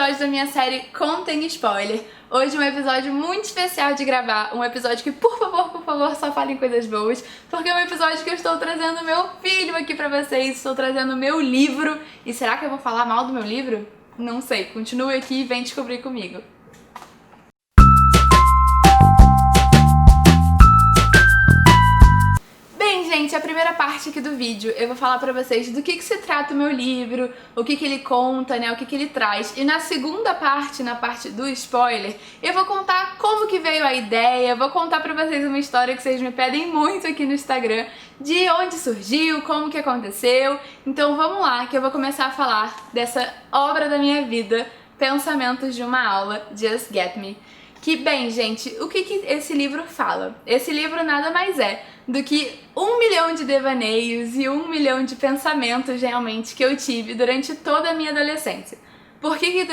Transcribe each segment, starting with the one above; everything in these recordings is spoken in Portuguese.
episódio da minha série Contém Spoiler. Hoje é um episódio muito especial de gravar, um episódio que, por favor, só falem coisas boas, porque é um episódio que eu estou trazendo meu filho aqui pra vocês, estou trazendo meu livro. E será que eu vou falar mal do meu livro? Não sei, continue aqui e vem descobrir comigo. Gente, a primeira parte aqui do vídeo eu vou falar pra vocês do que se trata o meu livro, o que ele conta, né, o que ele traz. E na segunda parte, na parte do spoiler, eu vou contar como que veio a ideia, vou contar pra vocês uma história que vocês me pedem muito aqui no Instagram, de onde surgiu, como que aconteceu. Então vamos lá, que eu vou começar a falar dessa obra da minha vida, Pensamentos de uma Aula, Just Get Me. Que bem, gente, o que esse livro fala? Esse livro nada mais é do que 1 milhão de devaneios e 1 milhão de pensamentos realmente que eu tive durante toda a minha adolescência. Por que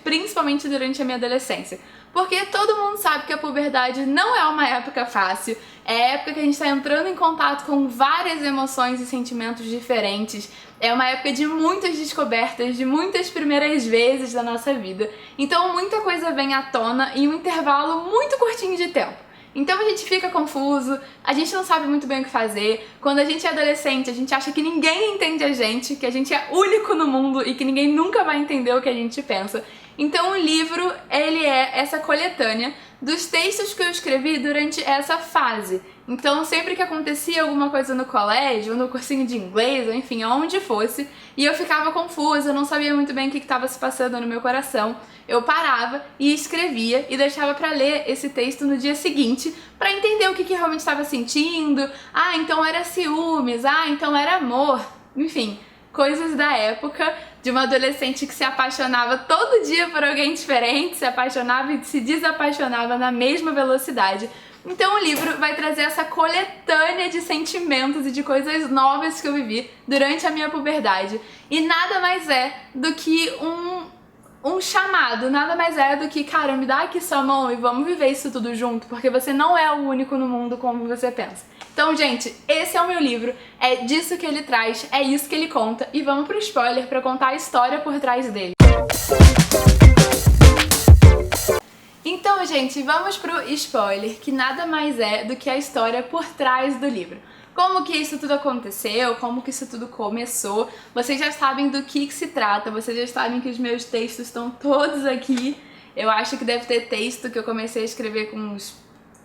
principalmente durante a minha adolescência? Porque todo mundo sabe que a puberdade não é uma época fácil, é a época que a gente está entrando em contato com várias emoções e sentimentos diferentes, é uma época de muitas descobertas, de muitas primeiras vezes da nossa vida, então muita coisa vem à tona em um intervalo muito curtinho de tempo. Então a gente fica confuso, a gente não sabe muito bem o que fazer. Quando a gente é adolescente, a gente acha que ninguém entende a gente, que a gente é único no mundo e que ninguém nunca vai entender o que a gente pensa. Então o livro, ele é essa coletânea dos textos que eu escrevi durante essa fase. Então sempre que acontecia alguma coisa no colégio, no cursinho de inglês, ou enfim, aonde fosse, e eu ficava confusa, não sabia muito bem o que estava se passando no meu coração, eu parava e escrevia e deixava pra ler esse texto no dia seguinte pra entender o que realmente estava sentindo. Ah, então era ciúmes, ah, então era amor, enfim, coisas da época de uma adolescente que se apaixonava todo dia por alguém diferente, se apaixonava e se desapaixonava na mesma velocidade. Então o livro vai trazer essa coletânea de sentimentos e de coisas novas que eu vivi durante a minha puberdade. E nada mais é do que um chamado, nada mais é do que, cara, me dá aqui sua mão e vamos viver isso tudo junto, porque você não é o único no mundo como você pensa. Então, gente, esse é o meu livro, é disso que ele traz, é isso que ele conta, e vamos pro spoiler pra contar a história por trás dele. Então, gente, vamos pro spoiler, que nada mais é do que a história por trás do livro. Como que isso tudo aconteceu, como que isso tudo começou, vocês já sabem do que se trata, vocês já sabem que os meus textos estão todos aqui. Eu acho que deve ter texto que eu comecei a escrever com uns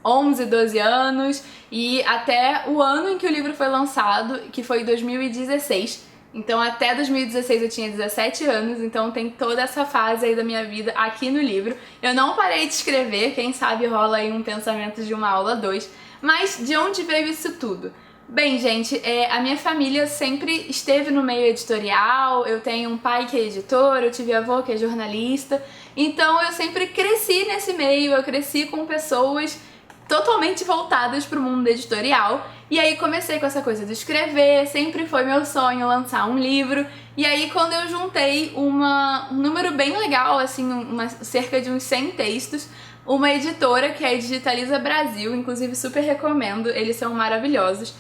11, 12 anos e até o ano em que o livro foi lançado, que foi 2016. Então até 2016 eu tinha 17 anos, então tem toda essa fase aí da minha vida aqui no livro. Eu não parei de escrever, quem sabe rola aí um Pensamento de uma Aula 2. Mas de onde veio isso tudo? Bem, gente, a minha família sempre esteve no meio editorial, eu tenho um pai que é editor, eu tive avô que é jornalista, então eu sempre cresci nesse meio, eu cresci com pessoas totalmente voltadas para o mundo editorial. E aí comecei com essa coisa de escrever, sempre foi meu sonho lançar um livro. E aí quando eu juntei um número bem legal, assim, cerca de uns 100 textos, uma editora que é a Digitaliza Brasil, inclusive super recomendo, eles são maravilhosos.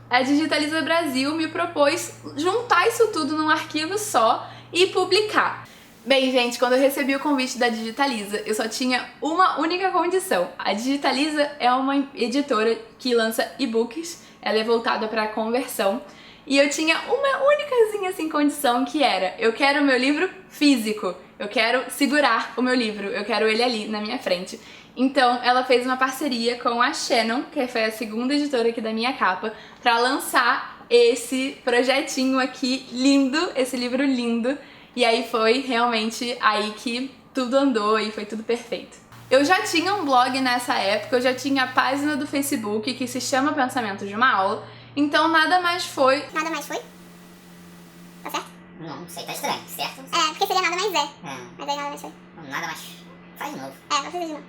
A Digitaliza Brasil me propôs juntar isso tudo num arquivo só e publicar. Bem, gente, quando eu recebi o convite da Digitaliza, eu só tinha uma única condição. A Digitaliza é uma editora que lança e-books, ela é voltada para conversão, e eu tinha uma únicazinha assim condição, que era: eu quero o meu livro físico, eu quero segurar o meu livro, eu quero ele ali na minha frente. Então ela fez uma parceria com a Shannon, que foi a segunda editora aqui da minha capa, para lançar esse projetinho aqui lindo, esse livro lindo. E aí foi realmente aí que tudo andou e foi tudo perfeito. Eu já tinha um blog nessa época, eu já tinha a página do Facebook que se chama Pensamentos de uma Aula, então nada mais foi... Nada mais foi? Tá certo? Não sei, tá estranho, certo? É, porque seria nada mais é. Mas aí nada mais foi. Nada mais. Faz de novo. Vou fazer de novo.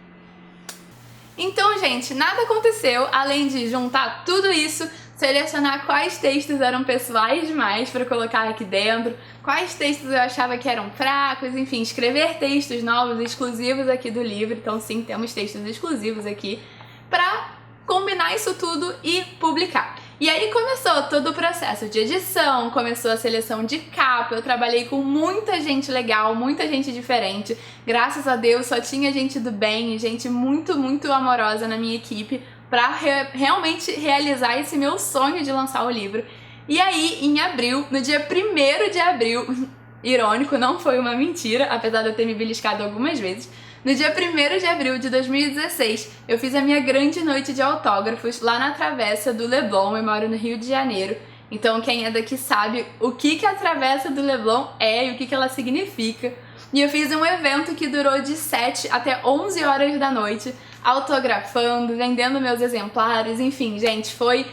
Então, gente, nada aconteceu além de juntar tudo isso, selecionar quais textos eram pessoais demais para colocar aqui dentro, quais textos eu achava que eram fracos, enfim, escrever textos novos, exclusivos aqui do livro. Então sim, temos textos exclusivos aqui, para combinar isso tudo e publicar. E aí começou todo o processo de edição, começou a seleção de capa, eu trabalhei com muita gente legal, muita gente diferente. Graças a Deus só tinha gente do bem, gente muito, muito amorosa na minha equipe pra realmente realizar esse meu sonho de lançar o livro. E aí, em abril, no dia 1º de abril, irônico, não foi uma mentira, apesar de eu ter me beliscado algumas vezes, no dia 1º de abril de 2016, eu fiz a minha grande noite de autógrafos lá na Travessa do Leblon. Eu moro no Rio de Janeiro, então quem é daqui sabe o que a Travessa do Leblon é e o que ela significa. E eu fiz um evento que durou de 7 até 11 horas da noite, autografando, vendendo meus exemplares, enfim, gente, foi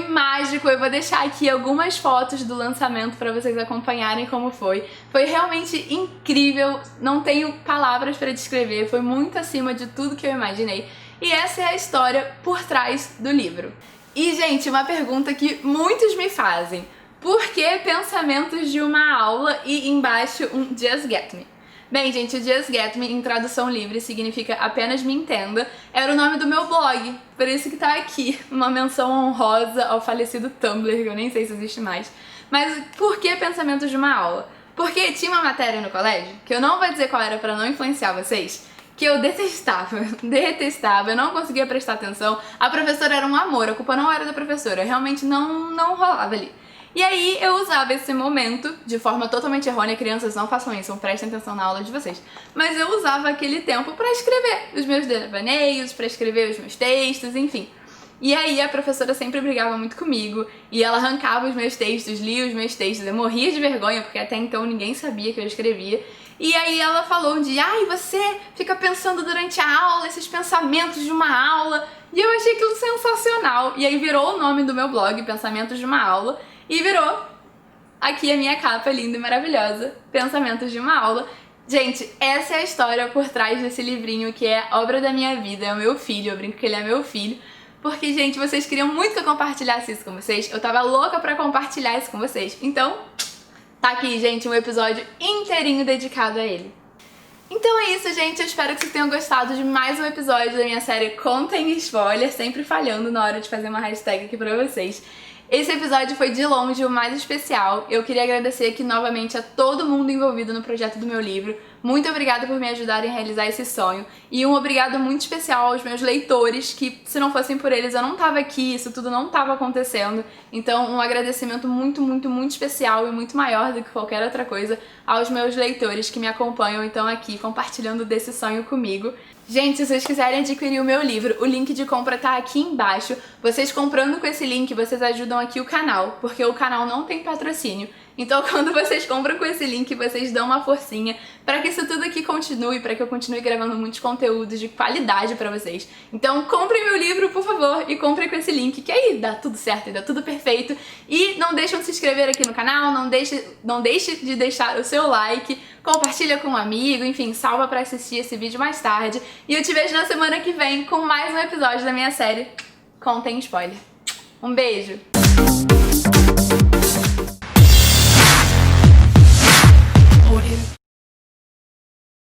mágico. Eu vou deixar aqui algumas fotos do lançamento para vocês acompanharem como foi. Foi realmente incrível, não tenho palavras para descrever, foi muito acima de tudo que eu imaginei. E essa é a história por trás do livro. E, gente, uma pergunta que muitos me fazem: por que pensamentos de uma aula e embaixo um Just Get Me? Bem, gente, o Just Get Me, em tradução livre, significa apenas me entenda. Era o nome do meu blog, por isso que tá aqui, uma menção honrosa ao falecido Tumblr, que eu nem sei se existe mais. Mas por que pensamentos de uma aula? Porque tinha uma matéria no colégio, que eu não vou dizer qual era pra não influenciar vocês, que eu detestava, eu não conseguia prestar atenção. A professora era um amor, a culpa não era da professora, realmente não rolava ali. E aí eu usava esse momento de forma totalmente errônea. Crianças, não façam isso, prestem atenção na aula de vocês. Mas eu usava aquele tempo pra escrever os meus devaneios, pra escrever os meus textos, enfim. E aí a professora sempre brigava muito comigo e ela arrancava os meus textos, lia os meus textos, eu morria de vergonha porque até então ninguém sabia que eu escrevia. E aí ela falou um dia: ai, você fica pensando durante a aula, esses pensamentos de uma aula. E eu achei aquilo sensacional. E aí virou o nome do meu blog, Pensamentos de uma Aula, e virou aqui a minha capa linda e maravilhosa, Pensamentos de uma Aula. Gente, essa é a história por trás desse livrinho que é obra da minha vida, é o meu filho, eu brinco que ele é meu filho. Porque, gente, vocês queriam muito que eu compartilhasse isso com vocês, eu tava louca pra compartilhar isso com vocês. Então, tá aqui, gente, um episódio inteirinho dedicado a ele. Então é isso, gente, eu espero que vocês tenham gostado de mais um episódio da minha série Contem Spoiler, sempre falhando na hora de fazer uma hashtag aqui pra vocês. Esse episódio foi de longe o mais especial. Eu queria agradecer aqui novamente a todo mundo envolvido no projeto do meu livro. Muito obrigada por me ajudarem a realizar esse sonho. E um obrigado muito especial aos meus leitores, que se não fossem por eles eu não tava aqui, isso tudo não tava acontecendo. Então um agradecimento muito, muito, muito especial e muito maior do que qualquer outra coisa aos meus leitores que me acompanham então aqui compartilhando desse sonho comigo. Gente, se vocês quiserem adquirir o meu livro, o link de compra tá aqui embaixo. Vocês comprando com esse link, vocês ajudam aqui o canal, porque o canal não tem patrocínio. Então, quando vocês compram com esse link, vocês dão uma forcinha pra que isso tudo aqui continue, pra que eu continue gravando muitos conteúdos de qualidade pra vocês. Então, comprem meu livro, por favor, e comprem com esse link, que aí dá tudo certo e dá tudo perfeito. E não deixem de se inscrever aqui no canal, não deixe de deixar o seu like, compartilha com um amigo, enfim, salva pra assistir esse vídeo mais tarde. E eu te vejo na semana que vem com mais um episódio da minha série Contem Spoiler. Um beijo!